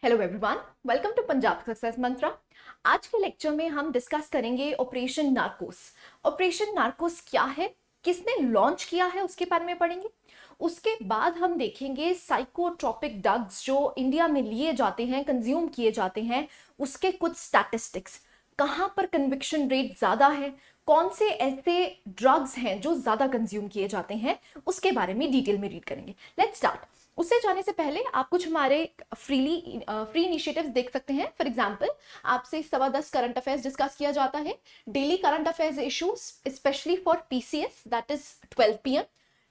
Hello everyone, welcome to Punjab Success Mantra. आज के lecture में हम डिस्कस करेंगे ऑपरेशन नार्कोस। ऑपरेशन नार्कोस क्या है, किसने लॉन्च किया है, उसके बारे में पढ़ेंगे। उसके बाद हम देखेंगे साइकोट्रोपिक ड्रग्स जो इंडिया में लिए जाते हैं, कंज्यूम किए जाते हैं, उसके कुछ स्टैटिस्टिक्स, कहाँ पर कन्विक्शन रेट ज़्यादा है, कौन से ऐसे ड्रग्स हैं जो ज़्यादा कंज्यूम किए जाते हैं, उसके बारे में डिटेल में रीड करेंगे। Let's start. उससे जाने से पहले आप कुछ हमारे फ्री इनिशिएटिव्स देख सकते हैं। फॉर एग्जांपल, आपसे 10:15 करंट अफेयर्स डिस्कस किया जाता है, daily current affairs issues specially for PCS, that is 12 PM,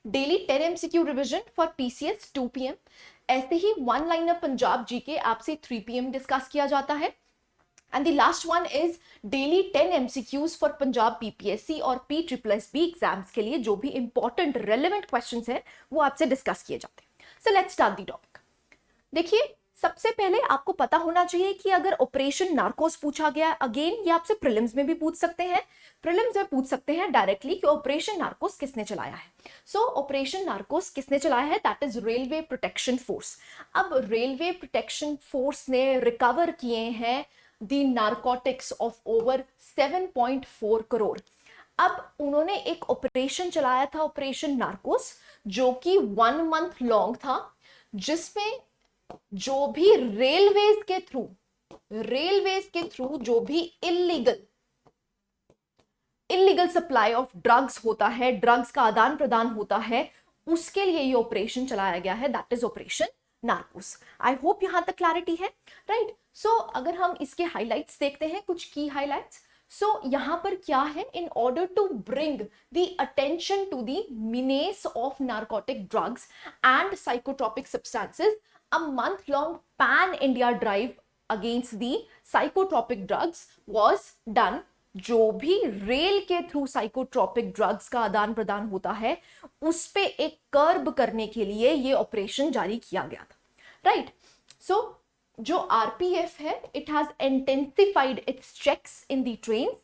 daily 10 MCQ revision for PCS 2 PM। ऐसे ही वन लाइनर पंजाब जीके आपसे 3 PM डिस्कस किया जाता है। And the last one is daily 10 MCQs for Punjab PPSC और PSSB exams के लिए जो भी इंपॉर्टेंट रेलेवेंट क्वेश्चंस हैं वो आपसे डिस्कस किए जाते हैं। So let's start the topic. देखिए, सबसे पहले आपको पता होना चाहिए कि अगर ऑपरेशन नार्कोस पूछा गया, अगेन ये आपसे प्रीलिम्स में भी पूछ सकते हैं, प्रीलिम्स में पूछ सकते हैं डायरेक्टली कि ऑपरेशन नार्कोस किसने चलाया है। सो ऑपरेशन नार्कोस किसने चलाया है, that is railway protection force. अब रेलवे प्रोटेक्शन फोर्स ने रिकवर किए हैं the narcotics of over 7.4 crore. अब उन्होंने एक ऑपरेशन चलाया था, ऑपरेशन नार्कोस, जो कि 1 मंथ लॉन्ग था, जिसमें जो भी रेलवेज के थ्रू जो भी इलीगल सप्लाई ऑफ ड्रग्स होता है, ड्रग्स का आदान प्रदान होता है, उसके लिए ये ऑपरेशन चलाया गया है, that is operation Narcos. I hope यहां तक क्लैरिटी है, राइट। सो अगर हम इसके हाइलाइट्स देखते हैं, कुछ की हाइलाइट्स। सो यहां पर क्या है, in order to bring the attention to the menace of narcotic drugs and psychotropic substances, a month long pan India drive against the psychotropic drugs was done. जो भी रेल के थ्रू साइकोट्रोपिक ड्रग्स का आदान प्रदान होता है, उस पे एक कर्ब करने के लिए ये ऑपरेशन जारी किया गया था, राइट। सो जो आरपीएफ है, it has intensified its checks in the trains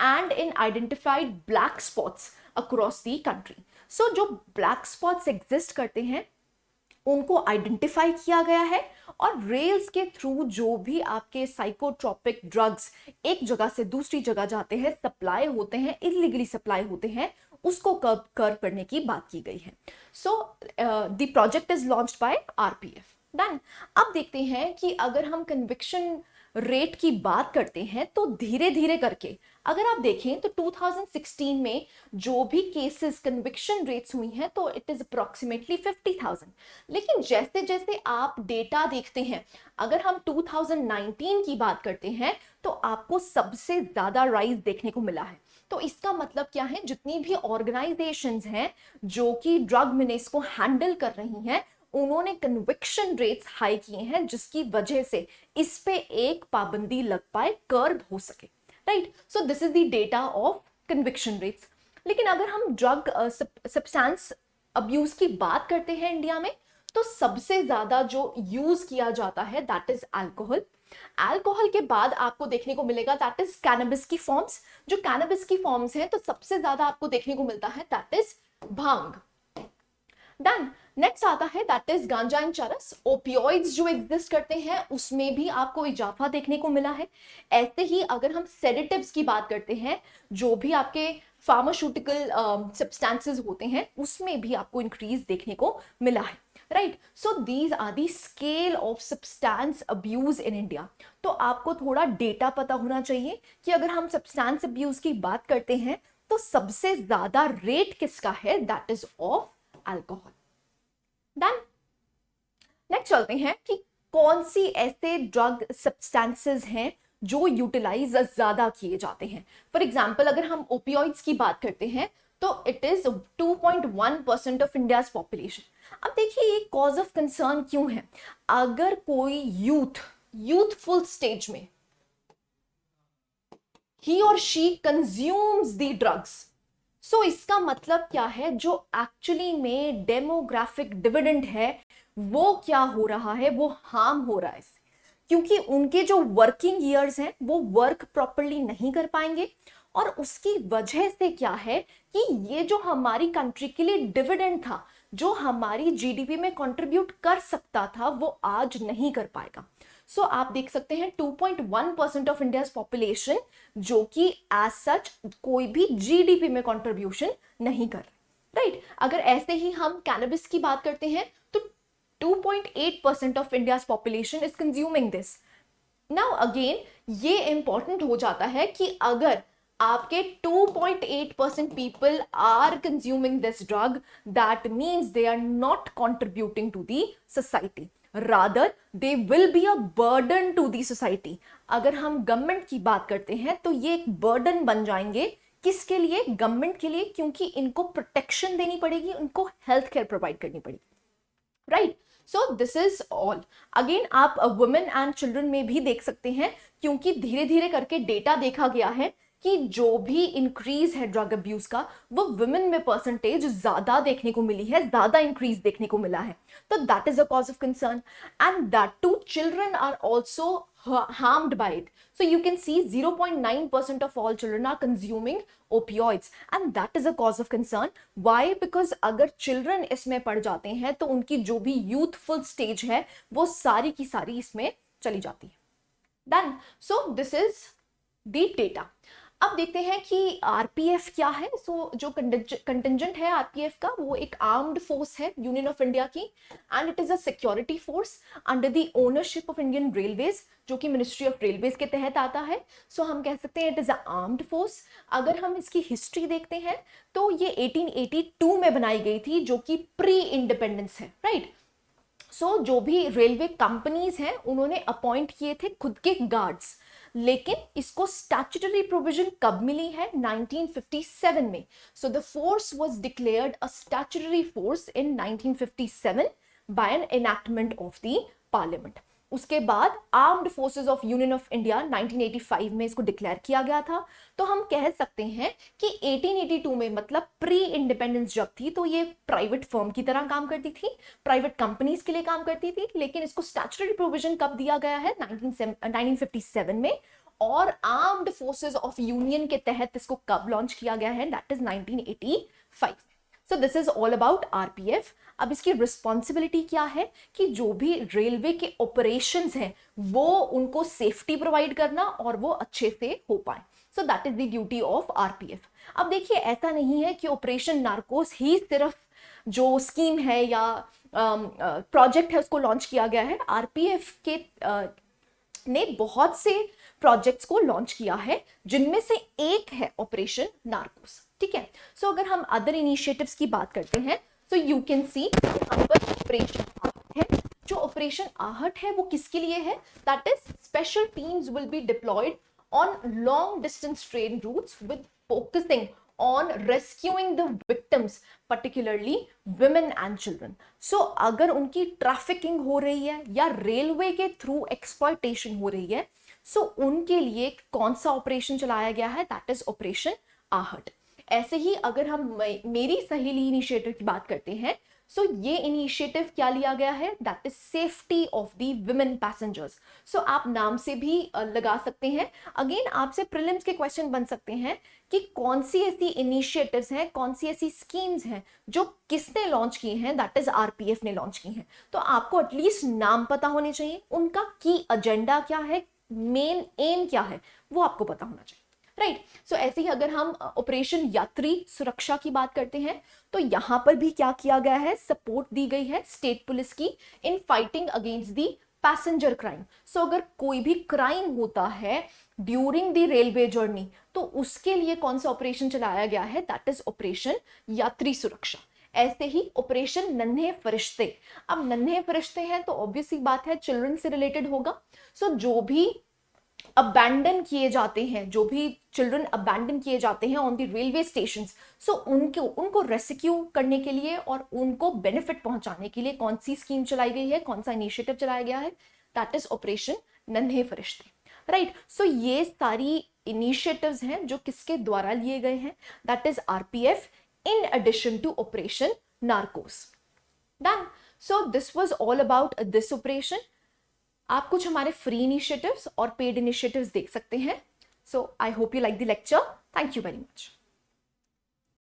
and in identified black spots across the country. So जो ब्लैक स्पॉट्स एग्जिस्ट करते हैं उनको आइडेंटिफाई किया गया है, और रेल्स के थ्रू जो भी आपके साइकोट्रोपिक ड्रग्स एक जगह से दूसरी जगह जाते हैं, सप्लाई होते हैं, इलीगली सप्लाई होते हैं, उसको कर्ब करने की बात की गई है। So the project is launched by RPF, done. अब देखते हैं कि अगर हम कन्विक्शन रेट की बात करते हैं तो धीरे धीरे करके अगर आप देखें तो 2016 में जो भी केसेस कन्विक्शन रेट्स हुई हैं तो इट इज अप्रोक्सीमेटली 50,000। लेकिन जैसे जैसे आप डेटा देखते हैं, अगर हम 2019 की बात करते हैं तो आपको सबसे ज्यादा राइज देखने को मिला है। तो इसका मतलब क्या है, जितनी भी ऑर्गेनाइजेशंस हैं जो कि ड्रग मीनेस को हैंडल कर रही हैं, उन्होंने कन्विक्शन रेट्स हाई किए हैं, जिसकी वजह से इस पे एक पाबंदी लग पाए, कर्ब हो सके, right. So this is the data of conviction rates. लेकिन अगर हम ड्रग सब्सटेंस अब्यूज की बात करते हैं इंडिया में, तो सबसे ज्यादा जो यूज किया जाता है दैट इज अल्कोहल। अल्कोहल के बाद आपको देखने को मिलेगा दैट इज कैनबिस की फॉर्म्स। जो कैनबिस की फॉर्म्स हैं तो सबसे ज्यादा आपको देखने को मिलता है that is bhang, done. Next आता है दैट इज गांजा एंड चरस। ओपियोइड्स जो एग्जिस्ट करते हैं उसमें भी आपको इजाफा देखने को मिला है। ऐसे ही अगर हम सेडेटिव्स की बात करते हैं, जो भी आपके फार्मास्यूटिकल सब्सटेंसेस होते हैं, उसमें भी आपको इंक्रीज देखने को मिला है, right. So these are the scale of substance abuse in India. तो आपको थोड़ा डेटा पता होना चाहिए कि अगर हम सब्सटेंस अब्यूज की बात करते हैं तो सबसे ज्यादा रेट किसका है, that is of alcohol, done. Next चलते हैं कि कौन सी ऐसे ड्रग सब्सटेंसेस हैं जो यूटिलाइज ज्यादा किए जाते हैं। फॉर एग्जाम्पल, अगर हम ओपियोइड्स की बात करते हैं तो it is 2.1% of India's population. अब देखिए ये कॉज ऑफ कंसर्न क्यों है। अगर कोई यूथफुल स्टेज में ही और शी कंज्यूम्स द ड्रग्स, सो इसका मतलब क्या है, जो एक्चुअली में डेमोग्राफिक डिविडेंड है वो क्या हो रहा है, वो हार्म हो रहा है इससे, क्योंकि उनके जो वर्किंग ईयर्स हैं वो वर्क प्रॉपर्ली नहीं कर पाएंगे, और उसकी वजह से क्या है कि ये जो हमारी कंट्री के लिए डिविडेंड था, जो हमारी जीडीपी में कंट्रीब्यूट कर सकता था वो आज नहीं कर पाएगा। सो आप देख सकते हैं 2.1% ऑफ इंडियाज पॉपुलेशन जो कि एज सच कोई भी जीडीपी में कंट्रीब्यूशन नहीं कर रहे, राइट। अगर ऐसे ही हम कैनबिस की बात करते हैं तो 2.8% of India's population is consuming this. Now again ये इंपॉर्टेंट हो जाता है कि अगर आपके 2.8% people are consuming this drug, that means they are not contributing to the society, rather they will be a burden to the society. अगर हम government की बात करते हैं तो ये एक बर्डन बन जाएंगे, किसके लिए? गवर्नमेंट के लिए, क्योंकि इनको प्रोटेक्शन देनी पड़ेगी, उनको हेल्थ केयर प्रोवाइड करनी पड़ेगी, right. So this is all. Again आप वुमेन एंड चिल्ड्रन में भी देख सकते हैं, क्योंकि धीरे धीरे करके डेटा देखा गया है कि जो भी इंक्रीज है ड्रग अब्यूज का वो वुमेन में परसेंटेज ज्यादा देखने को मिली है, ज्यादा इंक्रीज देखने को मिला है। तो that is a cause of concern and that too children are also harmed by it. So you can see 0.9% of all children are consuming opioids and that is a cause of concern. Why? Because अगर children इसमें पड़ जाते हैं तो उनकी जो भी youthful stage है वो सारी की सारी इसमें चली जाती है। Done. So this is the data. अब देखते हैं कि आरपीएफ क्या है। सो जो कंटिजेंट है आरपीएफ का वो एक आर्म्ड फोर्स है यूनियन ऑफ इंडिया की and it is a security force under the ownership of Indian railways, जो कि मिनिस्ट्री ऑफ रेलवेज के तहत आता है। सो हम कह सकते हैं it is a armed force. अगर हम इसकी हिस्ट्री देखते हैं तो ये 1882 में बनाई गई थी, जो कि प्री इंडिपेंडेंस है, राइट। सो जो भी रेलवे कंपनीज हैं उन्होंने अपॉइंट किए थे खुद के गार्ड्स, लेकिन इसको स्टैट्यूटरी प्रोविजन कब मिली है? 1957 में। So the force was declared a statutory force in 1957 by an enactment of the parliament. उसके बाद armed forces of Union of India 1985 में इसको डिक्लेयर किया गया था। तो हम कह सकते हैं कि 1882 में, मतलब प्री इंडिपेंडेंस जब थी, तो ये प्राइवेट फर्म की तरह काम करती थी, प्राइवेट कंपनीज के लिए काम करती थी, लेकिन इसको स्टैट्यूटरी प्रोविजन कब दिया गया है? 1957 में। और आर्म्ड फोर्सेस ऑफ यूनियन के तहत इसको कब लॉन्च किया गया है? That is 1985। So this is all about RPF. अब इसकी रिस्पॉन्सिबिलिटी क्या है कि जो भी रेलवे के ऑपरेशंस हैं वो उनको सेफ्टी प्रोवाइड करना और वो अच्छे से हो पाए। So that is the duty of RPF. अब देखिए ऐसा नहीं है कि ऑपरेशन नार्कोस ही सिर्फ जो स्कीम है या प्रोजेक्ट है उसको लॉन्च किया गया है। आरपीएफ के ने बहुत से प्रोजेक्ट्स को लॉन्च किया है, जिनमें से एक है ऑपरेशन नार्कोस, ठीक है। सो अगर हम अदर इनिशिएटिव्स की बात करते हैं तो यू कैन सी यहाँ पर ऑपरेशन आहट है। जो ऑपरेशन आहट है वो किसके लिए है? That is special teams will be deployed on long distance train routes with focusing on rescuing the victims, particularly women and children. So अगर उनकी ट्रैफिकिंग हो रही है या रेलवे के थ्रू एक्सप्लॉयटेशन हो रही है, सो उनके लिए कौन सा ऑपरेशन चलाया गया है? दैट इज ऑपरेशन आहट। ऐसे ही अगर हम मेरी सहेली इनिशिएटिव की बात करते हैं, सो ये इनिशिएटिव क्या लिया गया है? That is safety of the women passengers. So आप नाम से भी लगा सकते हैं। अगेन आपसे प्रीलिम्स के क्वेश्चन बन सकते हैं कि कौन सी ऐसी इनिशिएटिव्स हैं, कौन सी ऐसी स्कीम्स हैं जो किसने लॉन्च की हैं? दैट इज आरपीएफ ने लॉन्च की हैं। तो आपको एटलीस्ट नाम पता होने चाहिए, उनका की एजेंडा क्या है, मेन एम क्या है, वो आपको पता होना चाहिए, राइट। सो ऐसे ही अगर हम ऑपरेशन यात्री सुरक्षा की बात करते हैं तो यहां पर भी क्या किया गया है? सपोर्ट दी गई है स्टेट पुलिस की in fighting against the passenger crime. So अगर कोई भी क्राइम होता है ड्यूरिंग द रेलवे जर्नी तो उसके लिए कौन सा ऑपरेशन चलाया गया है? दैट इज ऑपरेशन यात्री सुरक्षा। ऐसे ही ऑपरेशन नन्हे फरिश्ते। अब नन्हे फरिश्ते हैं तो ऑब्वियसली बात है चिल्ड्रन से रिलेटेड होगा। सो जो भी अबैंडन किए जाते हैं, जो भी चिल्ड्रन अबैंडन किए जाते हैं ऑन द रेलवे स्टेशन, सो उनको रेस्क्यू करने के लिए और उनको बेनिफिट पहुंचाने के लिए कौन सी स्कीम चलाई गई है, कौन सा इनिशिएटिव चलाया गया है? दैट इज ऑपरेशन नन्हे फरिश्ते, राइट। सो ये सारी इनिशिएटिव्स हैं जो किसके द्वारा लिए गए हैं? That is RPF in addition to operation Narcos. Done. So this was all about this operation. आप कुछ हमारे फ्री इनिशिएटिव्स और पेड इनिशिएटिव्स देख सकते हैं। So I hope you like the lecture. Thank you very much.